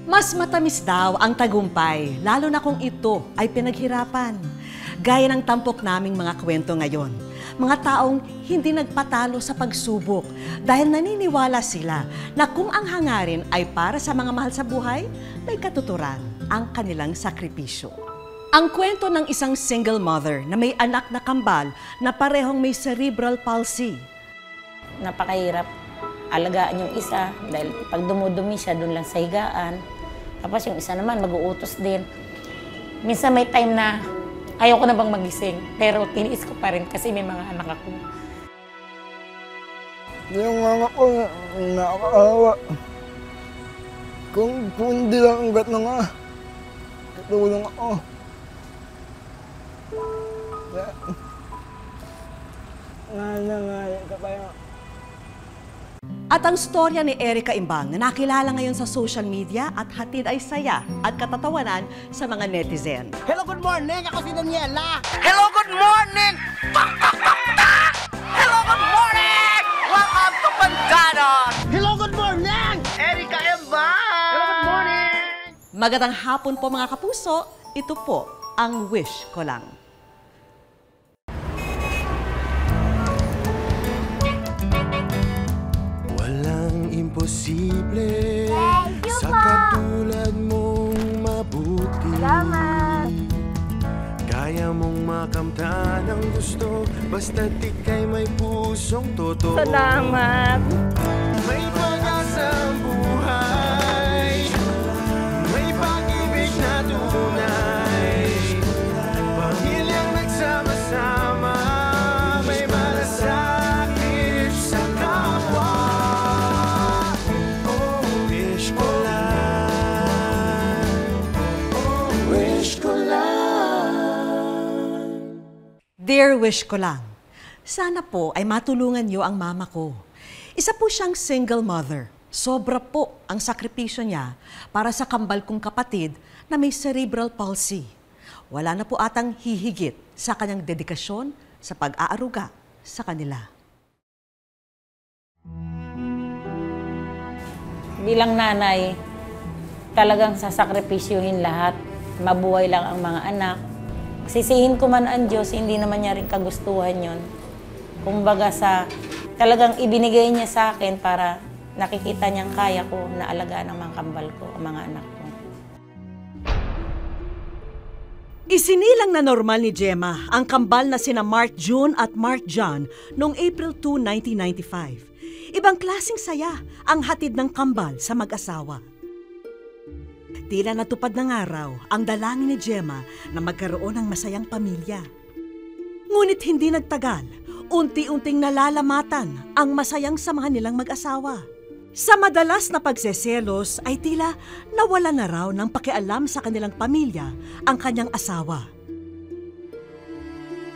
Mas matamis daw ang tagumpay, lalo na kung ito ay pinaghirapan. Gaya ng tampok naming mga kwento ngayon. Mga taong hindi nagpatalo sa pagsubok dahil naniniwala sila na kung ang hangarin ay para sa mga mahal sa buhay, may katuturan ang kanilang sakripisyo. Ang kwento ng isang single mother na may anak na kambal na parehong may cerebral palsy. Napakahirap alagaan yung isa dahil pag dumudumi siya, doon lang sa higaan. Tapos yung isa naman, mag-uutos din. Minsan may time na ayaw ko na bang magising, pero tiniis ko pa rin kasi may mga anak ako. Yung mga ko, nakakaawa. Kung hindi lang ang gat na nga, tutulong ako. Nga, kapaya. At ang storya ni Erica Imbang na nakilala ngayon sa social media at hatid ay saya at katatawanan sa mga netizen. Hello, good morning! Ako si Daniela! Hello, good morning! Hello, good morning! Welcome to Pandanon! Hello, good morning! Erica Imbang! Hello, good morning! Magandang hapon po mga kapuso, ito po ang Wish Ko Lang. Imposible sa katulad mong mabuti. Kaya mong makamtan ang gusto basta't ika'y may pusong totoo. Salamat! May pag-asa ang buhay, may pag-ibig na tunay, pamilyang nagsama-sama, may malasakit sa kapwa. Dear Wish Ko Lang, sana po ay matulungan niyo ang mama ko. Isa po siyang single mother. Sobra po ang sakripisyo niya para sa kambal kong kapatid na may cerebral palsy. Wala na po atang hihigit sa kanyang dedikasyon sa pag-aaruga sa kanila. Bilang nanay, talagang sasakripisyuhin lahat. Mabuhay lang ang mga anak. Sisihin ko man ang Diyos, hindi naman niya rin kagustuhan yun. Kumbaga talagang ibinigay niya sa akin para nakikita niyang kaya ko na alagaan ang mga kambal ko, ang mga anak ko. Isinilang na normal ni Gemma ang kambal na sina Mark June at Mark John noong April 2, 1995. Ibang klaseng saya ang hatid ng kambal sa mag-asawa. Tila natupad ng araw ang dalangin ni Gemma na magkaroon ng masayang pamilya. Ngunit hindi nagtagal, unti-unting nalalamatan ang masayang samahan nilang mag-asawa. Sa madalas na pagseselos ay tila nawala na raw ng pakialam sa kanilang pamilya ang kanyang asawa.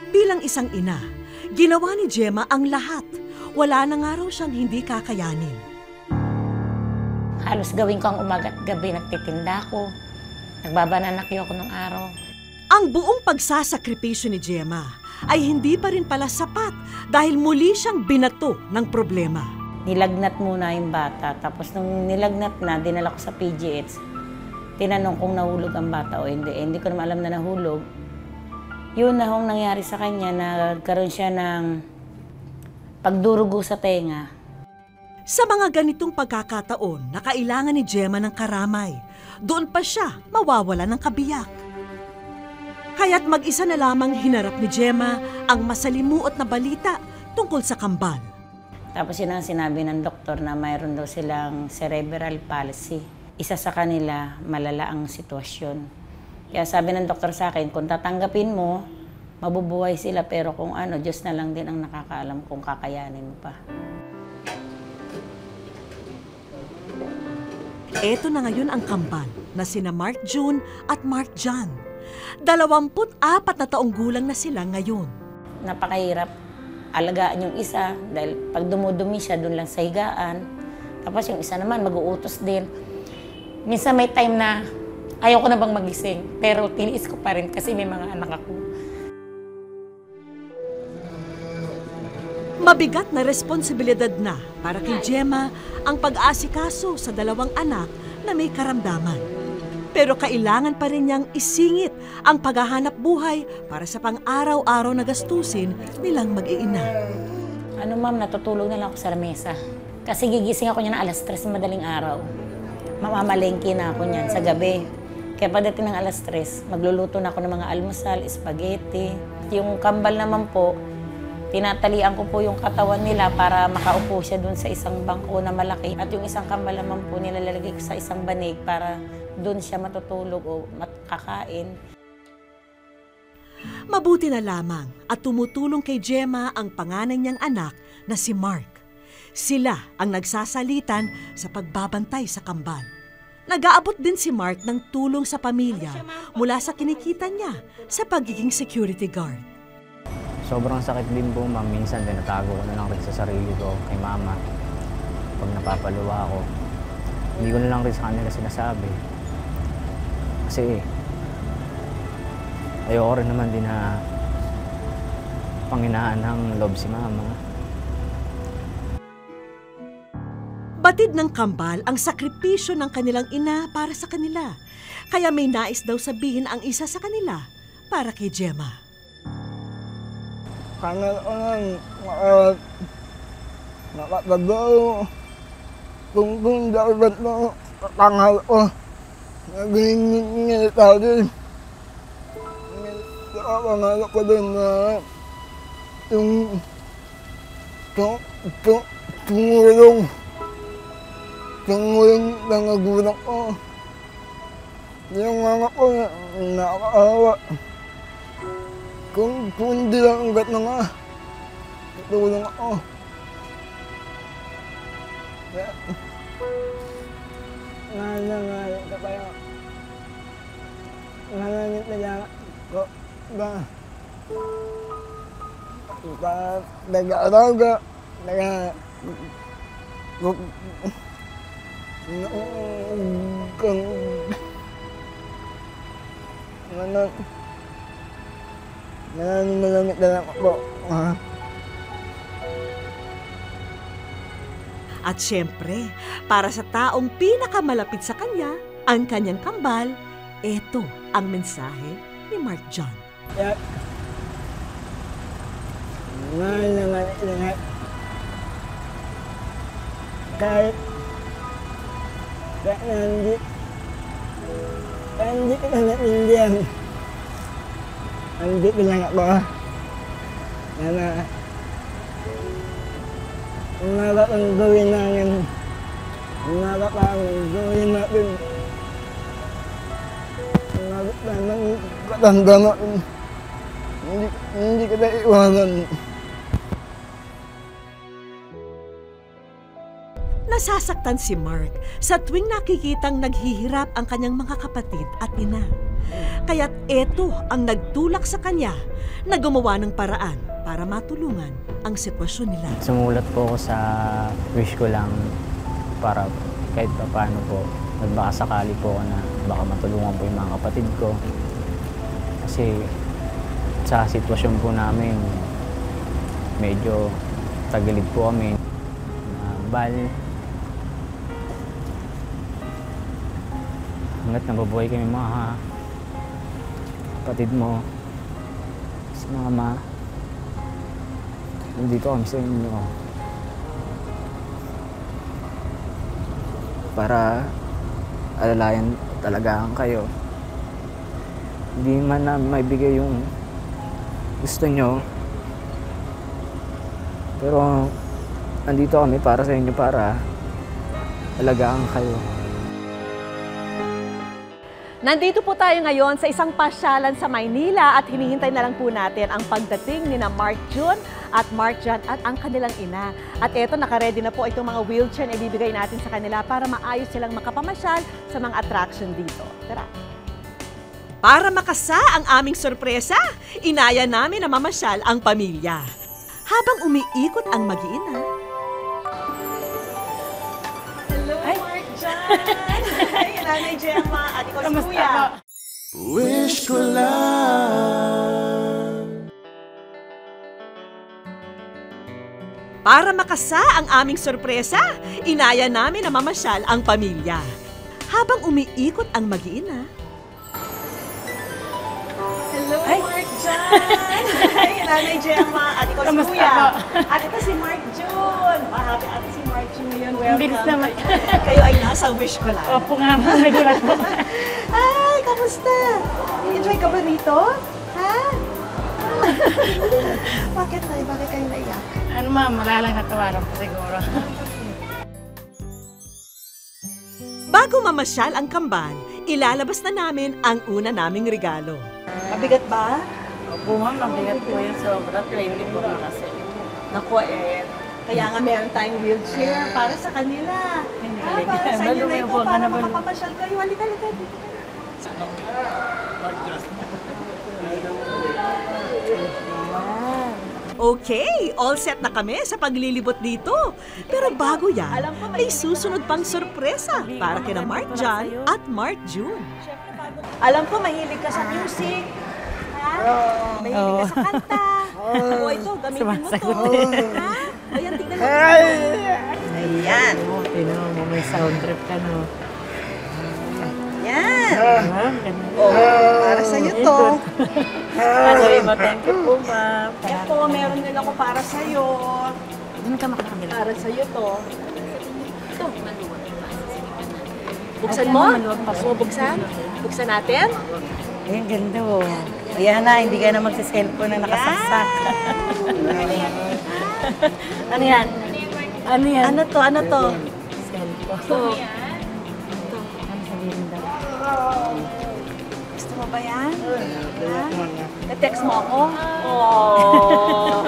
Bilang isang ina, ginawa ni Gemma ang lahat. Wala na nga raw siyang hindi kakayanin. Halos gawin ko ang umaga at gabi, nagtitinda ko. Nagbabananakyo ako ng araw. Ang buong pagsasakripisyo ni Gemma ay hindi pa rin pala sapat dahil muli siyang binato ng problema. Nilagnat muna yung bata. Tapos nung nilagnat na, dinala ko sa PGH. Tinanong kung nahulog ang bata o hindi. Hindi ko naman alam na nahulog. Yun na hong nangyari sa kanya, nagkaroon siya ng pagdurugo sa tenga. Sa mga ganitong pagkakataon na kailangan ni Gemma ng karamay, doon pa siya mawawala ng kabiyak. Kaya't mag-isa na lamang hinarap ni Gemma ang masalimuot na balita tungkol sa kambal. Tapos yun ang sinabi ng doktor na mayroon daw silang cerebral palsy. Isa sa kanila, malala ang sitwasyon. Kaya sabi ng doktor sa akin, kung tatanggapin mo, mabubuhay sila, pero kung ano, Diyos na lang din ang nakakaalam kung kakayanin mo pa. Eto na ngayon ang kambal na sina Mark June at Mark John. 24 na taong gulang na sila ngayon. Napakahirap alagaan yung isa dahil pag dumudumi siya, doon lang sa higaan. Tapos yung isa naman, mag-uutos din. Minsan may time na ayaw ko na bang magising, pero tiniis ko pa rin kasi may mga anak ako. Mabigat na responsibilidad na para kay Gemma ang pag-aasikaso sa dalawang anak na may karamdaman. Pero kailangan pa rin niyang isingit ang paghahanap buhay para sa pang-araw-araw na gastusin nilang mag-iina. Ano ma'am, natutulog na lang ako sa lamesa. Kasi gigising ako niya ng alas 3 madaling araw. Mamamalengke na ako niyan sa gabi. Kaya pagdating ng alas 3, magluluto na ako ng mga almusal, spaghetti. Yung kambal naman po, tinatalian ko po yung katawan nila para makaupo siya dun sa isang bangko na malaki. At yung isang kambal naman po nilalagay ko sa isang banig para dun siya matutulog o kakain. Mabuti na lamang at tumutulong kay Gemma ang panganay niyang anak na si Mark. Sila ang nagsasalitan sa pagbabantay sa kambal. Nag-aabot din si Mark ng tulong sa pamilya mula sa kinikita niya sa pagiging security guard. Sobrang sakit din po, ma'am. Minsan tinatago ko na lang rin sa sarili ko kay mama. Pag napapaluwa ako, hindi ko na lang rin sa kanila sinasabi. Kasi ayoko rin naman din na panghinaan ng loob si mama. Batid ng kambal ang sakripisyo ng kanilang ina para sa kanila. Kaya may nais daw sabihin ang isa sa kanila para kay Gemma. Kanal ko lang, nakatabaw. Kung dapat mo, kangal ko. Naging din. Pangal ko din na tumulong ng nagulang ko. Yung mga ko, nakakaawa. Kung hindi lang ugat na nga, tutulong ako. Nangangalit ka kayo. Nangangalit na lang ko ba? Nag-aaral ka, Malamit na lang po. At syempre, para sa taong pinakamalapit sa kanya, ang kanyang kambal, eto ang mensahe ni Mark John. Mahal naman lahat. Kahit hindi ko na naindihan. Andito lang ako. Umarap ang gawin namin. Umarap ang gawin natin. Umarap ng katanda natin. Hindi ko na iwanan. Nasasaktan si Mark sa tuwing nakikitang naghihirap ang kanyang mga kapatid at ina. Kaya't eto ang nagtulak sa kanya na gumawa ng paraan para matulungan ang sitwasyon nila. Sumulat po ako sa wish ko lang para kahit pa paano po, nagbaka sakali po ako na baka matulungan po yung mga kapatid ko. Kasi sa sitwasyon po namin, medyo tagilid po kami. Hanggat nababuhay kami mga kapatid mo, si mama, nandito kami sa inyo para alalayan talagaan kayo. Hindi man na maibigay yung gusto nyo, pero nandito kami para sa inyo para alagaan kayo. Nandito po tayo ngayon sa isang pasyalan sa Maynila at hinihintay na lang po natin ang pagdating ni na Mark June at Mark John at ang kanilang ina. At eto, nakaredy na po itong mga wheelchair na ibibigay natin sa kanila para maayos silang makapamasyal sa mga attraction dito. Tara! Para makasa ang aming sorpresa, inaya namin na mamasyal ang pamilya. Habang umiikot ang mag-iina. Hello, Mark John! Hi, Nanay Gemma at ikaw si Kuya. Wish ko lang. Para makasa ang aming sorpresa, inaya namin na mamasyal ang pamilya. Habang umiikot ang mag-iina, hello, Mark John! Hi, Nanay Gemma! At ikaw si Kamusta Kuya. po? At ito si Mark June. Happy ate si Mark June ngayon. Welcome. Bilis naman. Kayo ay nasa wish ko lang. Opo nga po, nagulat po. Hi, kamusta? Enjoy ka ba rito? Ha? Bakit na? Bakit kayo naiyak? Ano ma'am, malalang natawaran po siguro. Bago mamasyal ang kambal, ilalabas na namin ang una naming regalo. Mabigat ba? Opo ma'am, mabigat po yun. Sobra, training po na kasi. Naku kaya nga meron tayong wheelchair para sa kanila. Para sa inyo na ito, para makapamasyal kayo. Halika. Okay, all set na kami sa paglilibot dito. Pero bago yan, may susunod pang sorpresa para kina Mark John at Mark June. Alam ko, mahilig ka sa music. Ha? Mahilig ka sa kanta. O ito, gamitin mo to. Ha? Ayan, tignan mo. Ayan. Tinan mo, may sound trip ka, no? Yan. Ma'am, ganun. Para sa'yo to. Sabi mo, thank you po, ma'am. Ito, meron din ako para sa'yo. Doon ka makakabila. Para sa'yo to. Ito. Buksan mo? Gusto mo buksan? Buksan natin? Ay, ang ganda, oh. Ayan na, hindi ka na magsa-cellphone na nakasaksak. Ano yan? Ano yan? Ano to? Cellphone. Ito. Ano sabihin daw? Gusto mo ba yan? Ha? Na-text mo ako? Oh.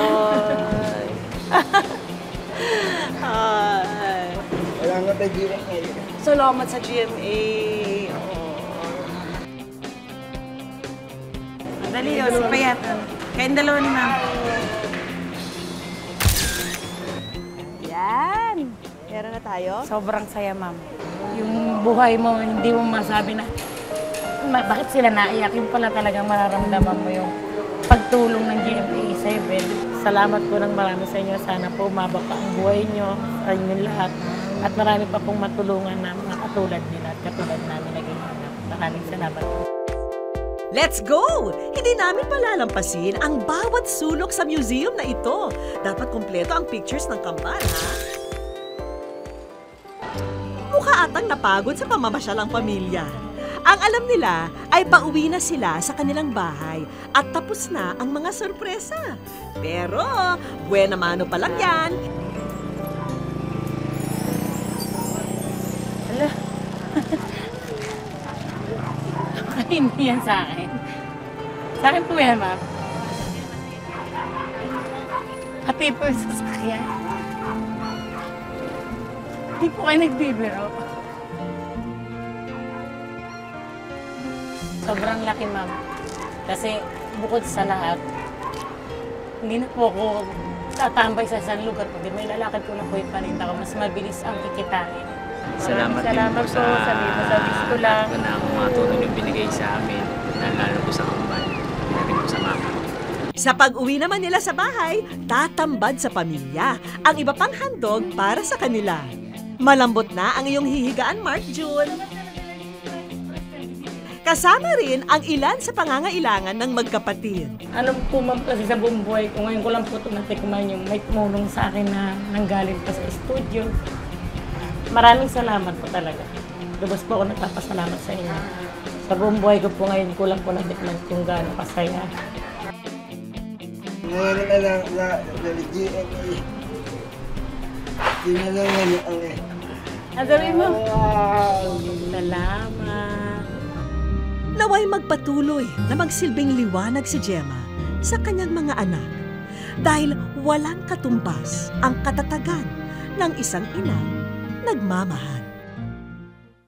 Wala nga tayo GMA. Salamat sa GMA. Dali, oh. Sipayatan. Kayong dalawa ni ma'am. Yan. Meron na tayo? Sobrang saya, ma'am. Yung buhay mo, hindi mo masabi na bakit sila naiyak. Yung pala talagang mararamdaman mo yung pagtulong ng GMA 7. Salamat po ng marami sa inyo. Sana po umabot pa ang buhay nyo sa inyong lahat. At marami pa pong matulungan na mga katulad nila at katulad namin na ganyan. Maraming salamat po. Let's go! Hindi namin palalampasin ang bawat sulok sa museum na ito. Dapat kumpleto ang pictures ng kambal, ha? Mukha atang napagod sa pamamasyal ang pamilya. Ang alam nila ay pauwi na sila sa kanilang bahay at tapos na ang mga sorpresa. Pero, buena mano pa lang yan. Ala. Hindi yan sa akin. Sa akin po yan, ma'am. Pati po yung sasakyan. Hindi po kayo nagbibiro. Sobrang laki, ma'am. Kasi bukod sa lahat, hindi na po ako tatambay sa isang lugar. Pag may lalakad ko na po yung paninda ko, mas mabilis ang kikitain. Salamat din po po sa service ko lang. na ang mga tulong yung binigay sa amin, lalo po sa kambal, rin po sa mama. Sa pag-uwi naman nila sa bahay, tatambad sa pamilya ang iba pang handog para sa kanila. Malambot na ang iyong hihigaan, Mark June. Kasama rin ang ilan sa pangangailangan ng magkapatid. Alam po, ma'am, kasi sa buong buhay ko, ngayon ko lang po ito natikman yung may tumulong sa akin na nanggaling pa sa studio. Maraming salamat po talaga. Lubos po ako nagpapasalamat sa inyo. Sa buong buhay ko po ngayon ko lang po natikman kung gaano kasaya. Ngayon na lang na GMA. Hindi na lang ngayon eh. Sabi mo? Salamat. Naway magpatuloy na magsilbing liwanag si Gemma sa kanyang mga anak dahil walang katumbas ang katatagan ng isang inang nagmamahal.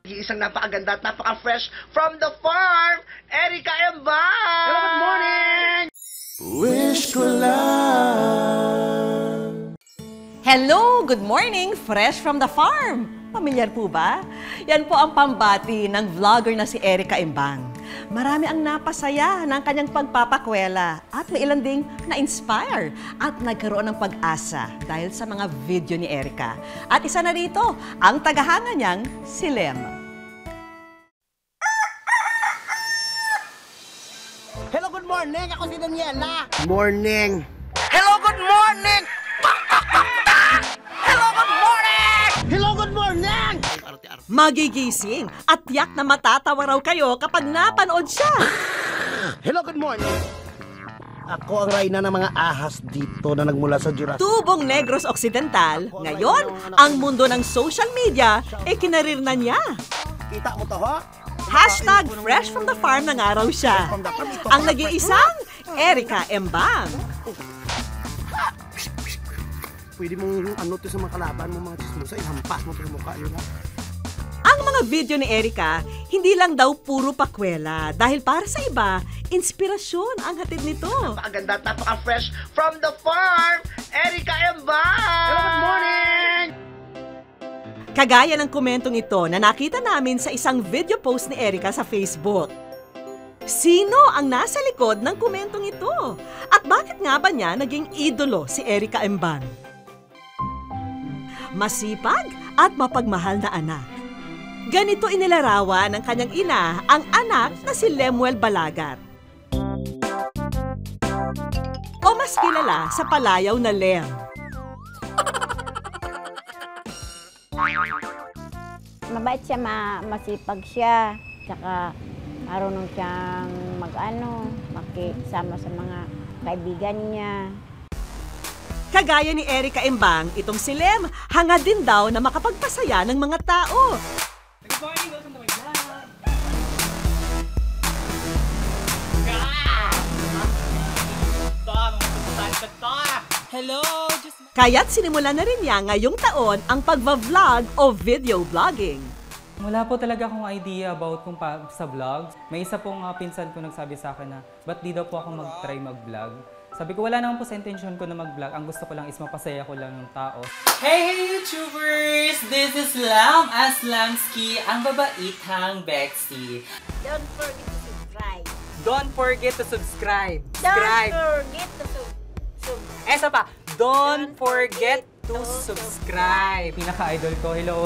Isang napakaganda at napaka-fresh from the farm, Erica Embang! Hello, good morning! Wish ko lang. Hello! Good morning! Fresh from the farm! Pamilyar po ba? Yan po ang pambati ng vlogger na si Erica Embang. Marami ang napasaya ng kanyang pagpapakwela at may ilan ding na-inspire at nagkaroon ng pag-asa dahil sa mga video ni Erica. At isa na rito, ang tagahanga niyang si Lem. Hello, good morning. Ako si Daniela. Morning. Hello, good morning! Hello, good morning! Hello, good morning. Magigising at tiyak na matatawa raw kayo kapag napanood siya. Hello, good morning. Ako ang reyna ng mga ahas dito na nagmula sa Jurassic. Tubong Negros Occidental, ngayon, ang mundo ng social media ay kinarirna niya. Kita mo to, ha? Hashtag fresh from the farm na nga raw siya. Ang nag-iisang Erica Embang. Pwede mong ano to sa mga kalaban mo, mga chismosa, ihampas mo to sa mukha yun, ha? Ang mga video ni Erica, hindi lang daw puro pakwela. Dahil para sa iba, inspirasyon ang hatid nito. Napakaganda at napaka-fresh from the farm, Erica Embang! Hello, good morning. Kagaya ng komentong ito na nakita namin sa isang video post ni Erica sa Facebook. Sino ang nasa likod ng komentong ito? At bakit nga ba niya naging idolo si Erica Embang? Masipag at mapagmahal na anak. Ganito inilarawan ng kanyang ina ang anak na si Lemuel Balagat. O mas kilala sa palayaw na Lem. Mabait siya, masipag siya. Tsaka marunong siyang makisama sa mga kaibigan niya. Kagaya ni Erica Embang, itong si Lem, hangad din daw na makapagpasaya ng mga tao. Kaya't sinimulan na rin niya ngayong taon ang pagva-vlog o video vlogging. Wala po talaga akong idea about kung sa vlogs. May isa pong pinsan ko nagsabi sa akin na, ba't di daw po ako mag-try mag-vlog? Sabi ko, wala naman po sa intention ko na mag-vlog. Ang gusto ko lang is mapasaya ko lang yung tao. Hey YouTubers! This is Lam Aslamski, ang babaitang Bexy. Don't forget to subscribe. Don't forget to subscribe. Don't forget to Esa pa, don't forget to subscribe. Pinaka-idol ko, hello,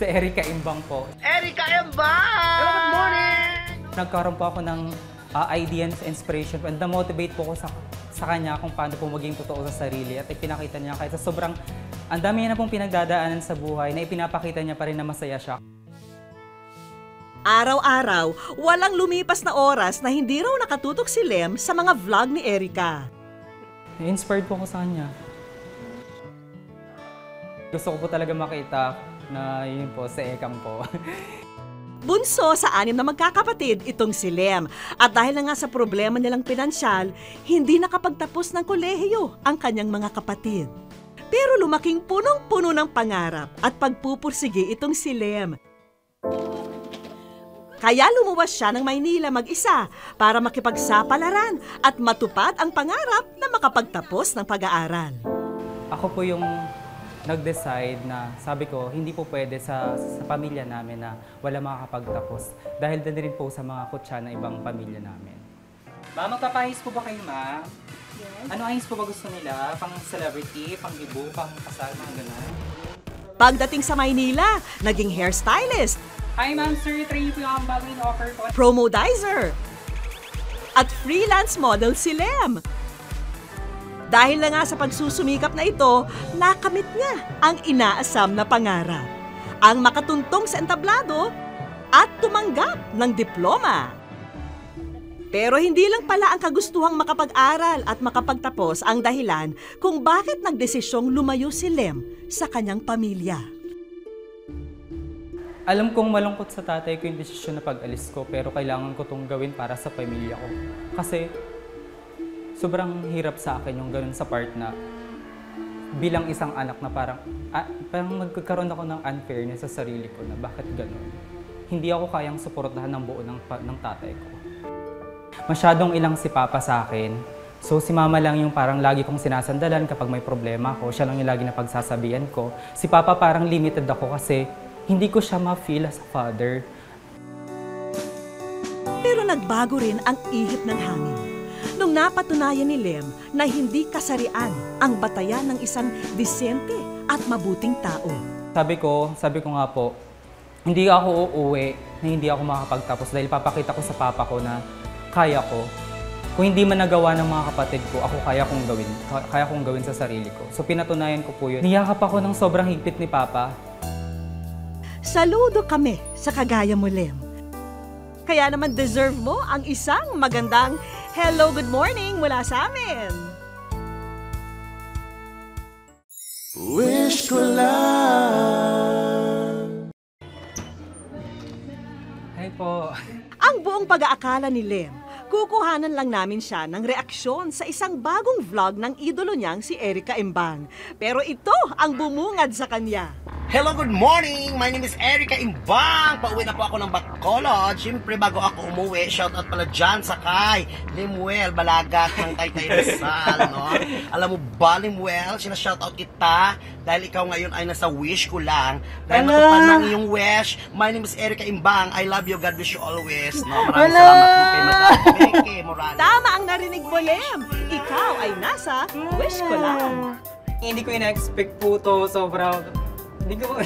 si Erica Embang po. Erica Embang! Hello, good morning. Nagkaroon po ako ng idea and inspiration and na-motivate po ko sa kanya kung paano po maging totoo sa sarili at ipinakita niya kahit sa sobrang ang dami niya na pong pinagdadaanan sa buhay na ipinapakita niya pa rin na masaya siya. Araw-araw, walang lumipas na oras na hindi raw nakatutok si Lem sa mga vlog ni Erica. Inspired po ako sa kanya. Gusto ko po talaga makita na yun po, sa Ekang po. Bunso sa 6 na magkakapatid itong si Lem. At dahil na nga sa problema nilang pinansyal, hindi nakapagtapos ng kolehiyo ang kanyang mga kapatid. Pero lumaking punong-puno ng pangarap at pagpupursige itong si Lem. Kaya lumuwas siya ng Maynila mag-isa para makipagsapalaran at matupad ang pangarap na makapagtapos ng pag-aaral. Ako po yung nag-decide na sabi ko, hindi po pwede sa pamilya namin na wala makakapagtapos. Dahil din rin po sa mga kutsa ng ibang pamilya namin. Ma, magpapahis po ba kayo, ma? Yes. Ano ahis po ba gusto nila? Pang celebrity, pang ibo, pang kasal, mga gano'n? Pagdating sa Maynila, naging hairstylist. Hi ma'am, sir, try po yung bagong offer ko. Promodizer. At freelance model si Lem. Dahil na nga sa pagsusumikap na ito, nakamit niya ang inaasam na pangarap. Ang makatuntong sa entablado at tumanggap ng diploma. Pero hindi lang pala ang kagustuhang makapag-aral at makapagtapos ang dahilan kung bakit nagdesisyong lumayo si Lem sa kanyang pamilya. Alam kong malungkot sa tatay ko yung desisyon na pag-alis ko, pero kailangan ko itong gawin para sa pamilya ko. Kasi sobrang hirap sa akin yung ganun sa part na bilang isang anak na parang magkakaroon ako ng unfairness sa sarili ko na bakit ganun. Hindi ako kayang suportahan ng buo ng tatay ko. Masyadong ilang si Papa sa akin. So si Mama lang yung parang lagi kong sinasandalan kapag may problema ako. Siya lang yung lagi na pagsasabihan ko. Si Papa parang limited ako kasi hindi ko siya ma-feel as a father. Pero nagbago rin ang ihip ng hangin nung napatunayan ni Lem na hindi kasarian ang batayan ng isang disente at mabuting tao. Sabi ko nga po, hindi ako uuwi na hindi ako makapagtapos dahil papakita ko sa Papa ko na kaya ko. kung hindi man nagawa ng mga kapatid ko, ako kaya kong gawin sa sarili ko. So pinatunayan ko po yun. Niyakap ako ng sobrang higpit ni Papa. Saludo kami sa kagaya mo, Lem. Kaya naman deserve mo ang isang magandang hello, good morning mula sa amin. Wish ko lang. Hi po. Ang buong pag-aakala ni Lem, kukuhanan lang namin siya ng reaksyon sa isang bagong vlog ng idolo niyang si Erica Imbang. Pero ito ang bumungad sa kanya. Hello, good morning! My name is Erica Imbang. Pauwi na po ako ng Bacolod. Siyempre, bago ako umuwi, shoutout pala dyan sa kay Limuel Balagat ng Taytay Rizal, no? Alam mo ba, Limuel, sinashoutout kita dahil ikaw ngayon ay nasa wish ko lang. Dahil matupad ng iyong wish. My name is Erica Imbang. I love you. God bless you always. No? Maraming salamat po kay Madam Becky Morales. Tama ang narinig mo, Lem. Ikaw ay nasa wish ko lang. Hindi ko ina-expect po to. Sobrang... Hindi ko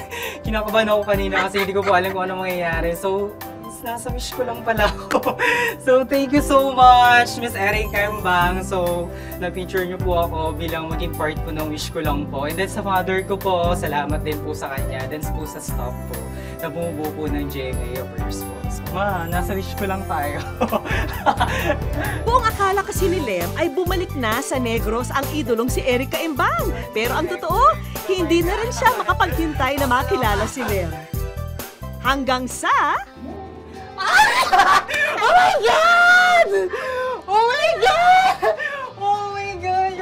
kinakabahan ako kanina kasi hindi ko po alam kung ano mangyayari. So, nasa wish ko lang pala ako. So, thank you so much, Miss Erica Imbang. So, na-feature niyo po ako bilang maging part po ng wish ko lang po. And then sa father ko po, salamat din po sa kanya. Then po sa staff po, na bumubuo po ng GMA Affairs po. So, nasa wish ko lang tayo. Buong akala kasi ni Lem ay bumalik na sa Negros ang idolong si Erica Imbang. Pero ang totoo, hindi na rin siya makapaghintay na makilala si Lem. Hanggang sa... Oh my God! Oh my God! Oh my God!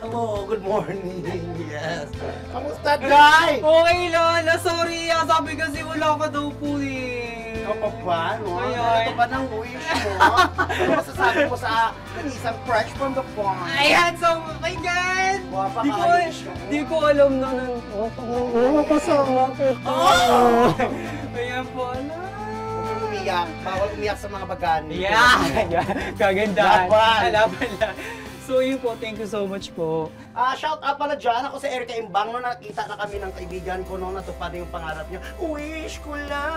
Hello, good morning. Yes. Kamusta, Day? Okay lang. Sorry. Sabi kasi wala ka daw po eh. Kapag ba, no? Ayan. Ito ba ng wish mo? Ano masasabi mo sa isang fresh from the farm? Ayan, so, oh my God! Di ko alam na kasama ko to. Ayan po, Umiyak. Bawal umiyak sa mga bagani. Yeah! Kagandahan. Laban lang. So yun po, thank you so much po. Shout out pala dyan. Ako si Erica Imbang. No, nakita na kami ng kaibigan ko nung natupad yung pangarap niya. Wish ko lang.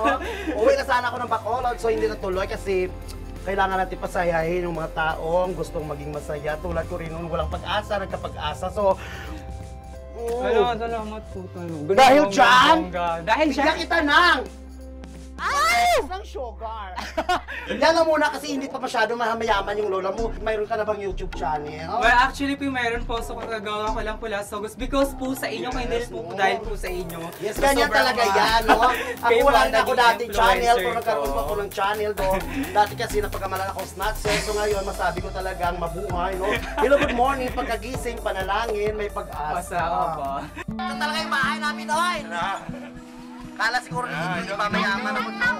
No? Uwi na sana ako ng Bacolod, so hindi natuloy kasi kailangan natin pasayahin yung mga taong gustong maging masaya. Tulad ko rin nung walang pag-asa, nagkapag-asa. So, salamat po tayo. Dahil dyan, dahil bigyan kita ng ng sugar. Yan na muna kasi hindi pa masyado mayaman yung lola mo. Mayroon ka na bang YouTube channel? Well, actually po mayroon po. So kagagawa ko lang po last August because po sa inyo, dahil po sa inyo. Yes, ganyan talaga yan, no? Ako wala na ako dati channel, pero nagkaroon po ako ng channel doon. Dati kasi napagamalan ako snatcher, so ngayon masabi ko talagang mabuhay, no? Hello, good morning, pagkagising, panalangin, may pag-asa. Ito talaga yung bahay namin, oy! Kala siguro hindi mamayaman ako to.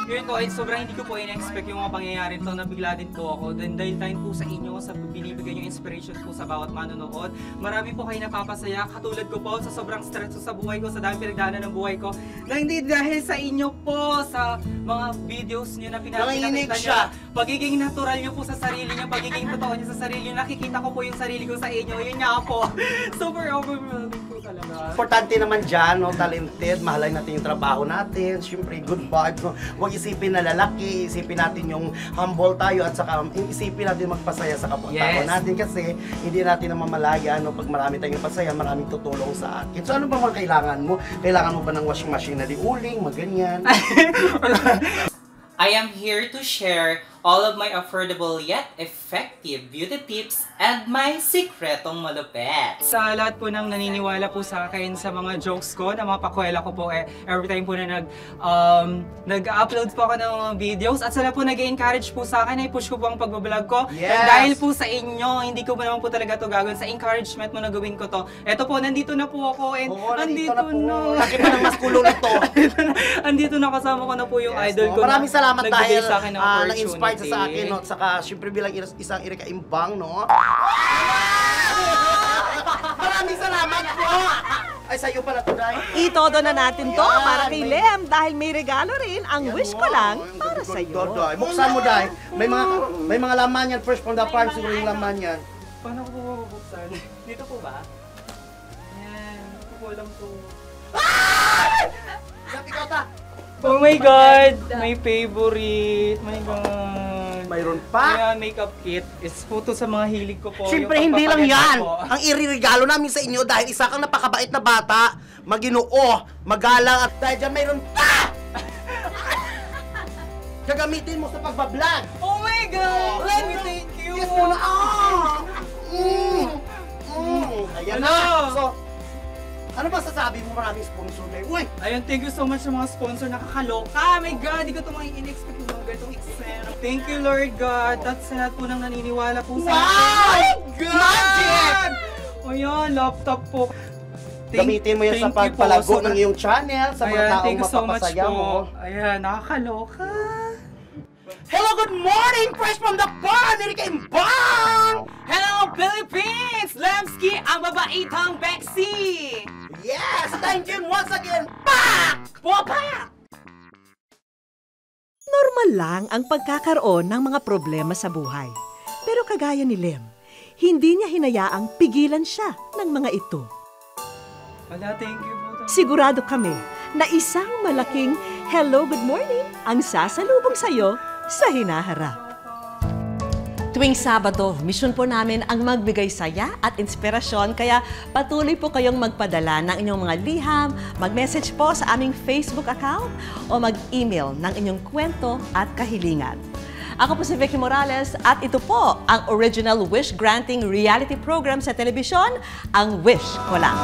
Yun po, sobrang hindi ko po in-expect yung mga pangyayari ito na bigla din po ako. Then dahil po sa inyo, sa binibigay yung inspiration po sa bawat manonood. Marami po kayo napapasaya, katulad ko po sa sobrang stress sa buhay ko, sa dami pinagdaanan ng buhay ko. Na hindi dahil sa inyo po, sa mga videos nyo na pinapakita nyo. Pagiging natural nyo po sa sarili nyo, pagiging totoo nyo sa sarili nyo, nakikita ko po yung sarili ko sa inyo. Yun nga po. Super overwhelming po talaga. Importante naman dyan, no? Talented, mahalay natin yung trabaho natin. Siyempre, good vibes, no? Huwag isipin na lalaki, isipin natin yung humble tayo at saka isipin natin magpasaya sa kapwa-tao natin kasi hindi natin namamalaya, no? Pag marami tayong pasaya, maraming tutulong sa akin. So ano ba mga kailangan mo? Kailangan mo ba ng washing machine na di uling, maganyan? I am here to share all of my affordable yet effective beauty tips and my sikretong malupet. Sa lahat po ng naniniwala po sa akin sa mga jokes ko, na mga pakwela ko po every time po na nag-upload po ako ng mga videos at sila po nag-encourage po sa akin, ay push ko po ang pagbablog ko. And dahil po sa inyo, hindi ko pa naman po talaga to gagawin. Sa encouragement mo na gawin ko to. Eto po, nandito na po ako and andito na. Laki pa ng mas kulo na to. Andito na, kasama ko na po yung idol ko. Maraming salamat dahil sa akin ng na-inspired sa akin, no? Saka, syempre bilang isang Erica Imbang, no? Maraming salamat po! Ay, sa'yo pala to, Day. Itodo na natin to para kay Lem dahil may regalo rin ang wish ko lang para sa'yo. Buksan mo, Day. May mga laman yan. First from the farm, siguro yung laman yan. Paano ko po mabubuksan? Dito po ba? Yan. Dito po lang po. Sabi ko ta! Oh my God! My favorite! My God! Mayroon pa. Kaya makeup kit is photo sa mga hilig ko po. Siyempre, yung hindi lang pagpapaganda yan. po. Ang iririgalo namin sa inyo dahil isa kang napakabait na bata, maginoo, magalang, at dahil dyan mayroon pa! Gagamitin mo sa pagbablog. Oh my God! Thank you! Yes muna! Ayan na! So, ano ba sasabi mo? Maraming sponsor ngayon. Uy! Ayun, thank you so much sa mga sponsor. Nakakaloka! My God, di ko ito mga in-expect yung mga ganitong eksena. Thank you, Lord God. That's sa lahat po nang naniniwala po sa akin. My God! Magic! O yan, laptop po. Gamitin mo yan sa thank you po. pagpalago Sobrang- ng iyong channel, sa mga Ayan, taong thank you so much mapapasaya po. mo. Ayan, nakakaloka. Hello, good morning! Fresh from the farm! Erika Imbang! Hello, Philippines! Lamski, ang babaitang Bexy! Yes! Thank you once again! Back! Back! Normal lang ang pagkakaroon ng mga problema sa buhay. Pero kagaya ni Lem, hindi niya hinayaang pigilan siya ng mga ito. Wala, thank you po. Sigurado kami na isang malaking hello, good morning ang sasalubong sa'yo sa hinaharap. Tuwing Sabado, misyon po namin ang magbigay saya at inspirasyon, kaya patuloy po kayong magpadala ng inyong mga liham, mag-message po sa aming Facebook account o mag-email ng inyong kwento at kahilingan. Ako po si Vicky Morales at ito po ang original wish-granting reality program sa telebisyon, ang Wish Ko Lang.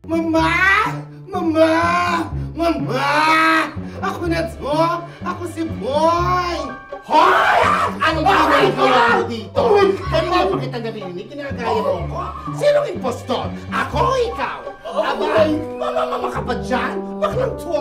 Mama! Mama! Mama! Ako na to! Ako si Boy! Hoy! Ano ba ginagawa mo dito? Kanina pa kita narinig, ginagaya mo ko. Sinong impostor? Ako o ikaw? Abay, mama ka pa dyan? Baklang to?